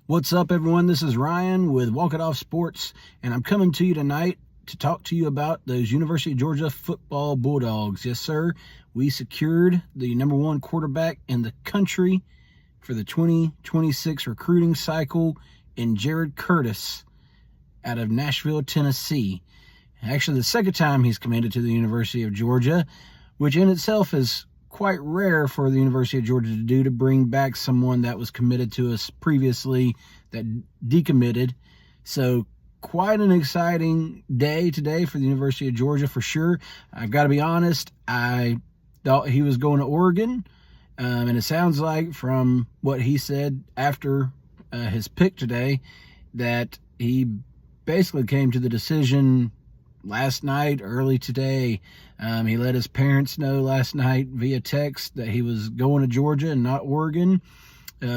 What's up, everyone? This is Ryan with Walk It Off Sports, and I'm coming to you tonight to talk to you about those University of Georgia football Bulldogs. Yes, sir. We secured the number one quarterback in the country for the 2026 recruiting cycle in Jared Curtis out of Nashville, Tennessee. Actually, the second time he's committed to the University of Georgia, which in itself is quite rare for the University of Georgia to do, to bring back someone that was committed to us previously that decommitted. So quite an exciting day today for the University of Georgia for sure. I've got to be honest, I thought he was going to Oregon, and it sounds like from what he said after his pick today that he basically came to the decision last night, early today. He let his parents know last night via text that he was going to Georgia and not Oregon.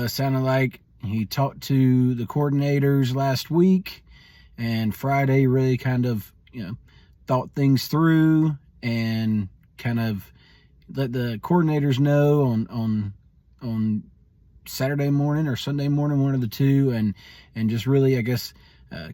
Sounded like he talked to the coordinators last week, and Friday really kind of, thought things through and kind of let the coordinators know on Saturday morning or Sunday morning, one of the two, and just really, I guess,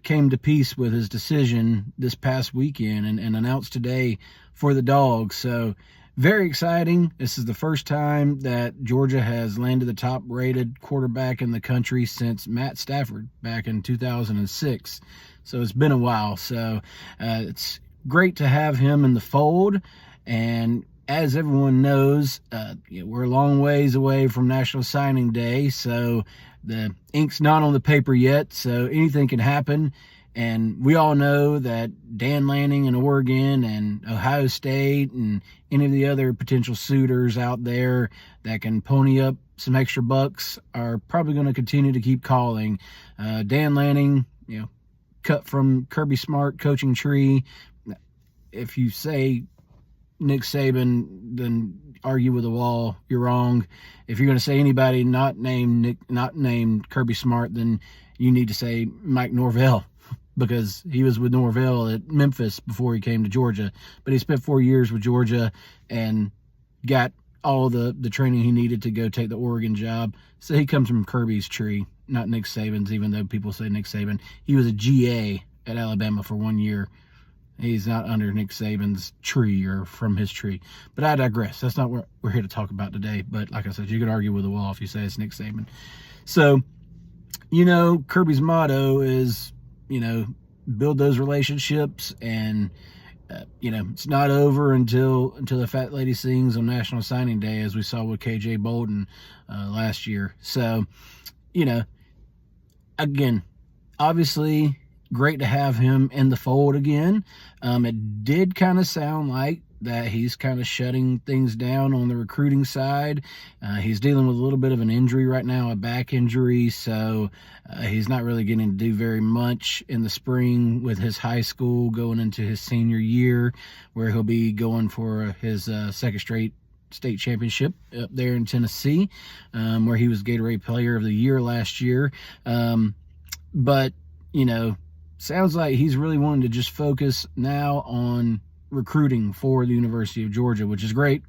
came to peace with his decision this past weekend and announced today for the DAWG. So very exciting. This is the first time that Georgia has landed the top rated quarterback in the country since Matt Stafford back in 2006. So it's been a while. So it's great to have him in the fold. And as everyone knows, we're a long ways away from National Signing Day, so the ink's not on the paper yet, so anything can happen. And we all know that Dan Lanning in Oregon and Ohio State and any of the other potential suitors out there that can pony up some extra bucks are probably going to continue to keep calling. Dan Lanning, cut from Kirby Smart coaching tree. If you say Nick Saban, then argue with the wall. You're wrong. If you're going to say anybody not named Kirby Smart, then you need to say Mike Norvell, because he was with Norvell at Memphis before he came to Georgia. But he spent 4 years with Georgia and got all the training he needed to go take the Oregon job. So he comes from Kirby's tree, not Nick Saban's, even though people say Nick Saban. He was a GA at Alabama for 1 year. He's not under Nick Saban's tree or from his tree. But I digress. That's not what we're here to talk about today. But like I said, you could argue with the wall if you say it's Nick Saban. So, Kirby's motto is, build those relationships, and, it's not over until the fat lady sings on National Signing Day, as we saw with KJ Bolden last year. So, again, obviously, great to have him in the fold again. It did kind of sound like that he's kind of shutting things down on the recruiting side. He's dealing with a little bit of an injury right now, a back injury, so he's not really getting to do very much in the spring with his high school going into his senior year, where he'll be going for his second straight state championship up there in Tennessee, where he was Gatorade Player of the Year last year. But, sounds like he's really wanting to just focus now on recruiting for the University of Georgia, which is great.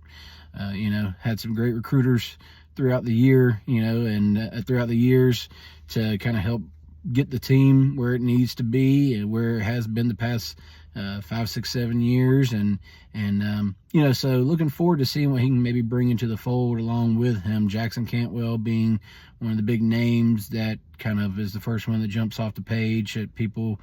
Had some great recruiters throughout the year, and throughout the years to kind of help get the team where it needs to be and where it has been the past 5, 6, 7 years. And so looking forward to seeing what he can maybe bring into the fold along with him. Jackson Cantwell being one of the big names that kind of is the first one that jumps off the page at people.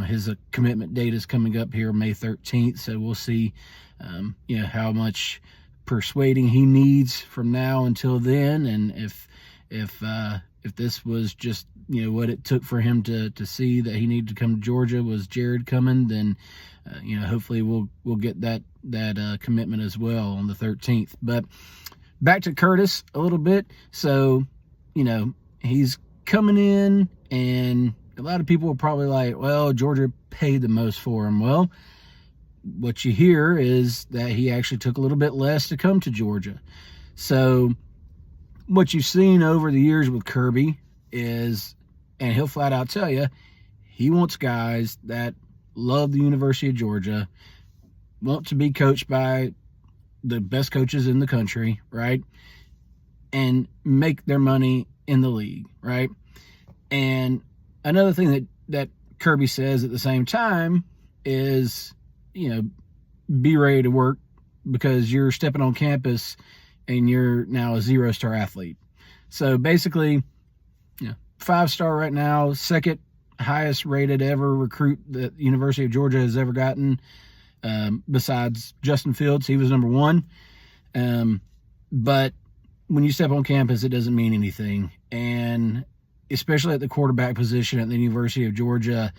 His commitment date is coming up here May 13th, so we'll see how much persuading he needs from now until then, and if this was just what it took for him to see that he needed to come to Georgia was Jared coming, then hopefully we'll get that commitment as well on the 13th. But back to Curtis a little bit. So he's coming in, and a lot of people are probably like, well, Georgia paid the most for him. Well, what you hear is that he actually took a little bit less to come to Georgia. So what you've seen over the years with Kirby is, and he'll flat out tell you, he wants guys that love the University of Georgia, want to be coached by the best coaches in the country, right? And make their money in the league, right? And another thing that Kirby says at the same time is, be ready to work because you're stepping on campus and you're now a 0-star athlete. So basically, 5-star right now, second highest rated ever recruit that the University of Georgia has ever gotten, besides Justin Fields. He was number 1. But when you step on campus, it doesn't mean anything. And especially at the quarterback position at the University of Georgia,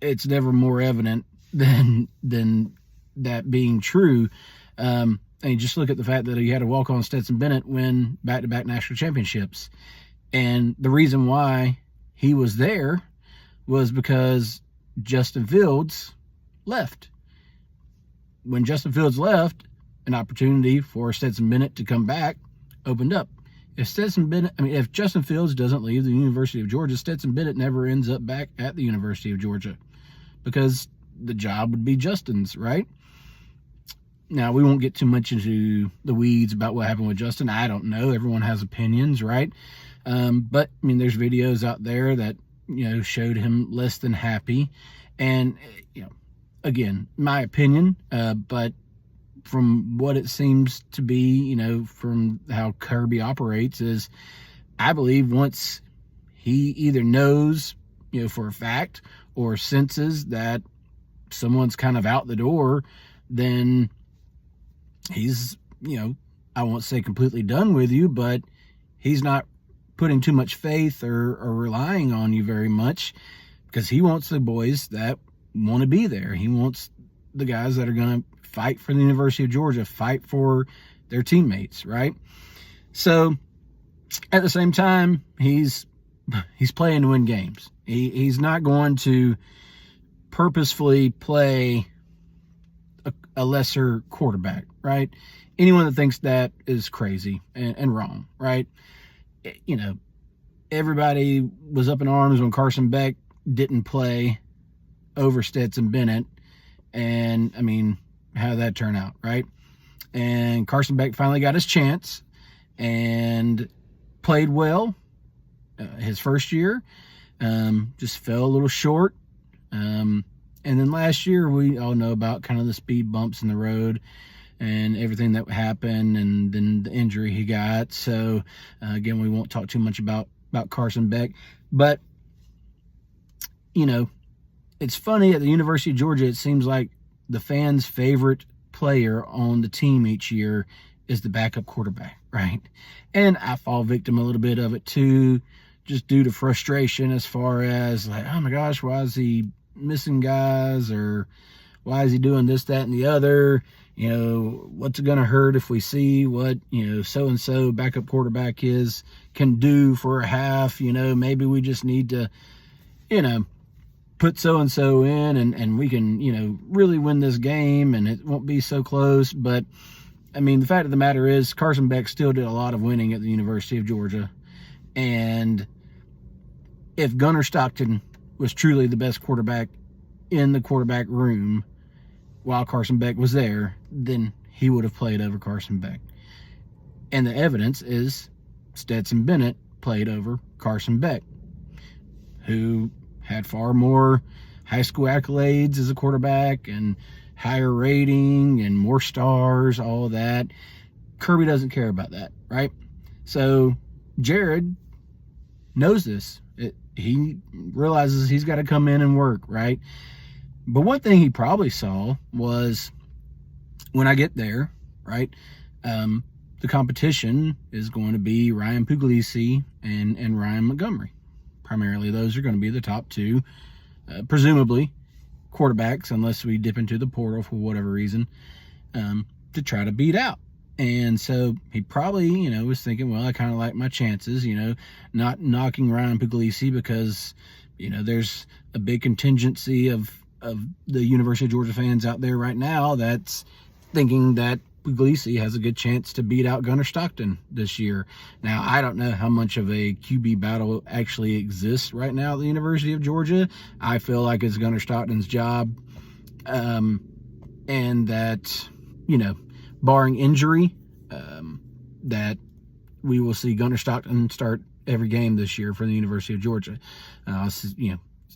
it's never more evident than that being true. And you just look at the fact that he had to walk on Stetson Bennett win back-to-back national championships. And the reason why he was there was because Justin Fields left. When Justin Fields left, an opportunity for Stetson Bennett to come back opened up. If Justin Fields doesn't leave the University of Georgia, Stetson Bennett never ends up back at the University of Georgia because the job would be Justin's, right? Now, we won't get too much into the weeds about what happened with Justin. I don't know. Everyone has opinions, right? But, there's videos out there that, showed him less than happy. And, again, my opinion, but from what it seems to be, from how Kirby operates is, I believe once he either knows, for a fact or senses that someone's kind of out the door, then he's, I won't say completely done with you, but he's not putting too much faith or relying on you very much because he wants the boys that want to be there. He wants the guys that are going to fight for the University of Georgia, fight for their teammates, right? So at the same time, he's playing to win games. He's not going to purposefully play a lesser quarterback, right? Anyone that thinks that is crazy and wrong, right? Everybody was up in arms when Carson Beck didn't play over Stetson Bennett. And, how did that turn out, right? And Carson Beck finally got his chance and played well his first year. Just fell a little short. And then last year, we all know about kind of the speed bumps in the road and everything that happened and then the injury he got. So, again, we won't talk too much about Carson Beck. But, it's funny, at the University of Georgia, it seems like the fans' favorite player on the team each year is the backup quarterback, right? And I fall victim a little bit of it too, just due to frustration as far as like, oh my gosh, why is he missing guys, or why is he doing this, that, and the other? What's it going to hurt if we see what, so-and-so backup quarterback can do for a half? Maybe we just need to, put so-and-so in and we can, really win this game and it won't be so close. But, the fact of the matter is Carson Beck still did a lot of winning at the University of Georgia. And if Gunnar Stockton was truly the best quarterback in the quarterback room while Carson Beck was there, then he would have played over Carson Beck. And the evidence is Stetson Bennett played over Carson Beck, who had far more high school accolades as a quarterback and higher rating and more stars, all of that. Kirby doesn't care about that, right? So Jared knows this. He realizes he's got to come in and work, right? But one thing he probably saw was when I get there, right, the competition is going to be Ryan Puglisi and Ryan Montgomery. Primarily, those are going to be the top two, presumably, quarterbacks, unless we dip into the portal for whatever reason, to try to beat out. And so he probably, was thinking, well, I kind of like my chances, not knocking Ryan Puglisi because, there's a big contingency of the University of Georgia fans out there right now that's thinking that Puglisi has a good chance to beat out Gunnar Stockton this year. Now, I don't know how much of a QB battle actually exists right now at the University of Georgia. I feel like it's Gunnar Stockton's job, and that, barring injury, that we will see Gunnar Stockton start every game this year for the University of Georgia.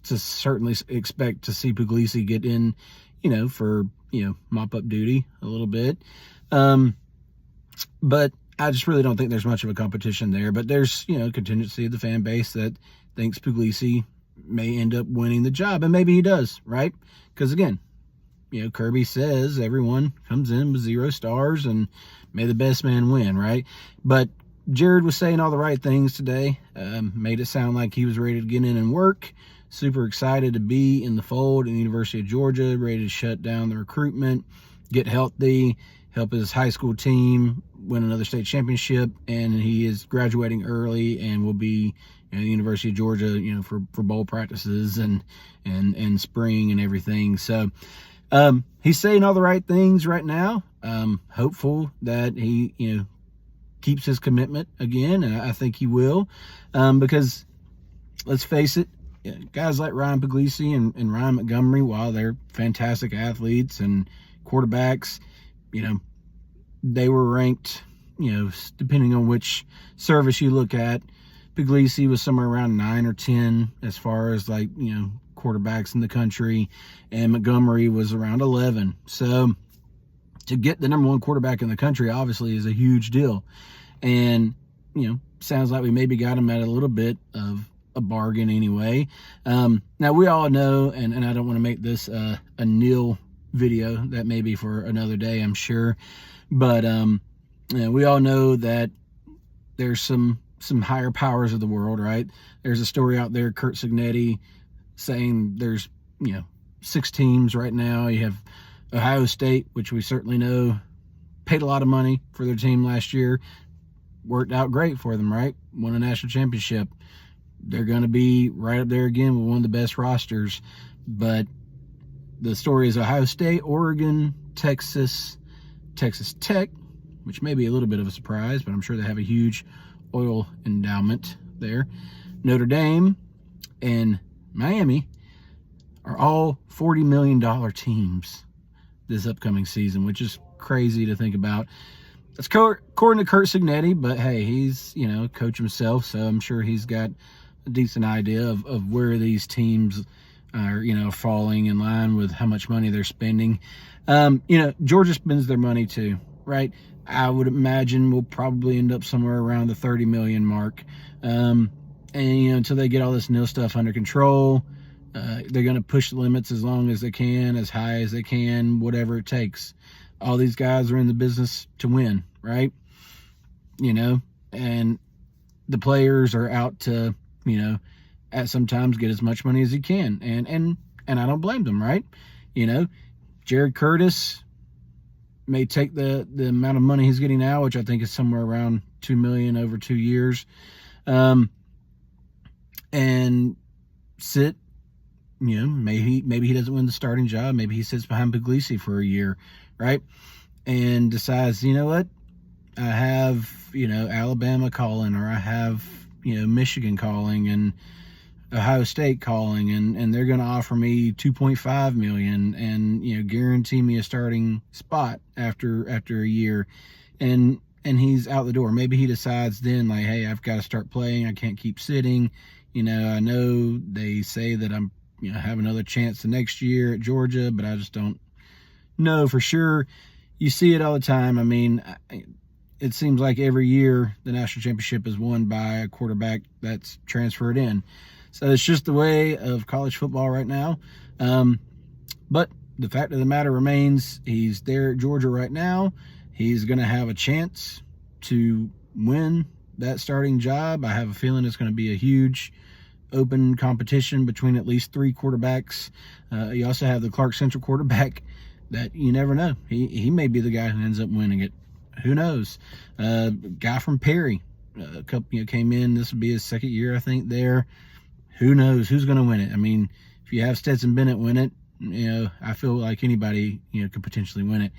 To certainly expect to see Puglisi get in, for, mop-up duty a little bit. But I just really don't think there's much of a competition there. But there's, contingency of the fan base that thinks Puglisi may end up winning the job. And maybe he does, right? Because, again, Kirby says everyone comes in with 0 stars and may the best man win, right? But Jared was saying all the right things today. Made it sound like he was ready to get in and work. Super excited to be in the fold in the University of Georgia, ready to shut down the recruitment, get healthy, help his high school team win another state championship, and he is graduating early and will be at the University of Georgia, for bowl practices and spring and everything. So he's saying all the right things right now. Hopeful that he, keeps his commitment again, and I think he will, because let's face it, guys like Ryan Puglisi and Ryan Montgomery, while they're fantastic athletes and quarterbacks, they were ranked, depending on which service you look at. Puglisi was somewhere around 9 or 10 as far as quarterbacks in the country, and Montgomery was around 11. So to get the number 1 quarterback in the country obviously is a huge deal. And, sounds like we maybe got him at a little bit of a bargain anyway. Now we all know, and I don't want to make this a nil video, that may be for another day, I'm sure. But we all know that there's some higher powers of the world, right? There's a story out there, Curt Cignetti, saying there's 6 teams right now. You have Ohio State, which we certainly know paid a lot of money for their team last year. Worked out great for them, right? Won a national championship. They're going to be right up there again with one of the best rosters. But the story is Ohio State, Oregon, Texas, Texas Tech, which may be a little bit of a surprise, but I'm sure they have a huge oil endowment there. Notre Dame and Miami are all $40 million teams this upcoming season, which is crazy to think about. That's according to Curt Cignetti, but hey, he's, a coach himself, so I'm sure he's got a decent idea of where these teams are, falling in line with how much money they're spending. Georgia spends their money too, right? I would imagine we'll probably end up somewhere around the 30 million mark. And, until they get all this nil stuff under control, they're going to push the limits as long as they can, as high as they can, whatever it takes. All these guys are in the business to win, right? And the players are out to, at sometimes get as much money as he can. And I don't blame them, right? Jared Curtis may take the amount of money he's getting now, which I think is somewhere around $2 million over 2 years, and sit. Maybe he doesn't win the starting job. Maybe he sits behind Puglisi for a year, right? And decides, what? I have, Alabama calling, or I have, Michigan calling, and Ohio State calling, and they're going to offer me $2.5 million and, guarantee me a starting spot after a year. And he's out the door. Maybe he decides then, like, hey, I've got to start playing. I can't keep sitting. I know they say that I'm, have another chance the next year at Georgia, but I just don't know for sure. You see it all the time. I mean, it seems like every year the national championship is won by a quarterback that's transferred in. So it's just the way of college football right now. But the fact of the matter remains, he's there at Georgia right now. He's going to have a chance to win that starting job. I have a feeling it's going to be a huge open competition between at least 3 quarterbacks. You also have the Clark Central quarterback that you never know. He may be the guy who ends up winning it. Who knows? Guy from Perry, a couple, came in. This will be his 2nd year, I think, there. Who knows who's going to win it? I mean, if you have Stetson Bennett win it, I feel like anybody, could potentially win it.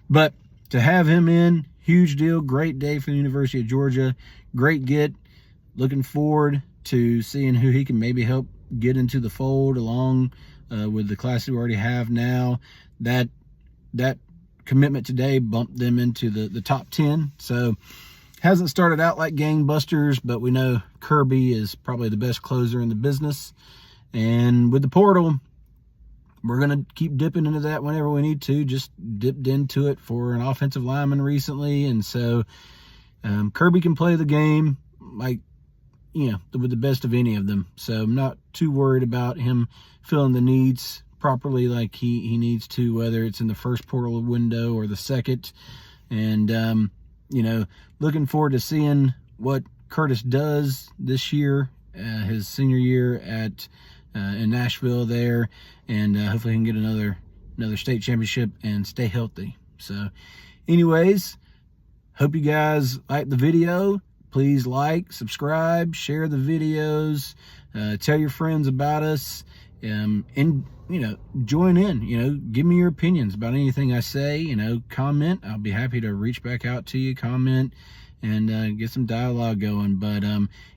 But to have him in, huge deal. Great day for the University of Georgia. Great get. Looking forward to seeing who he can maybe help get into the fold along with the class we already have now. That commitment today bumped them into the top 10. So Hasn't started out like gangbusters, but we know Kirby is probably the best closer in the business. And with the portal, we're going to keep dipping into that whenever we need to. Just dipped into it for an offensive lineman recently. And so Kirby can play the game like, with the best of any of them. So I'm not too worried about him filling the needs properly like he needs to, whether it's in the first portal window or the second. And, looking forward to seeing what Curtis does this year, his senior year in Nashville there, and hopefully he can get another state championship and stay healthy. So anyways, hope you guys like the video. Please like, subscribe, share the videos, tell your friends about us, and join in. Give me your opinions about anything I say. Comment. I'll be happy to reach back out to you, comment, and get some dialogue going. But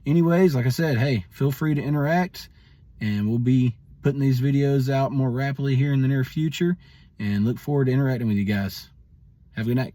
anyways, like I said, hey, feel free to interact, and we'll be putting these videos out more rapidly here in the near future, and look forward to interacting with you guys. Have a good night.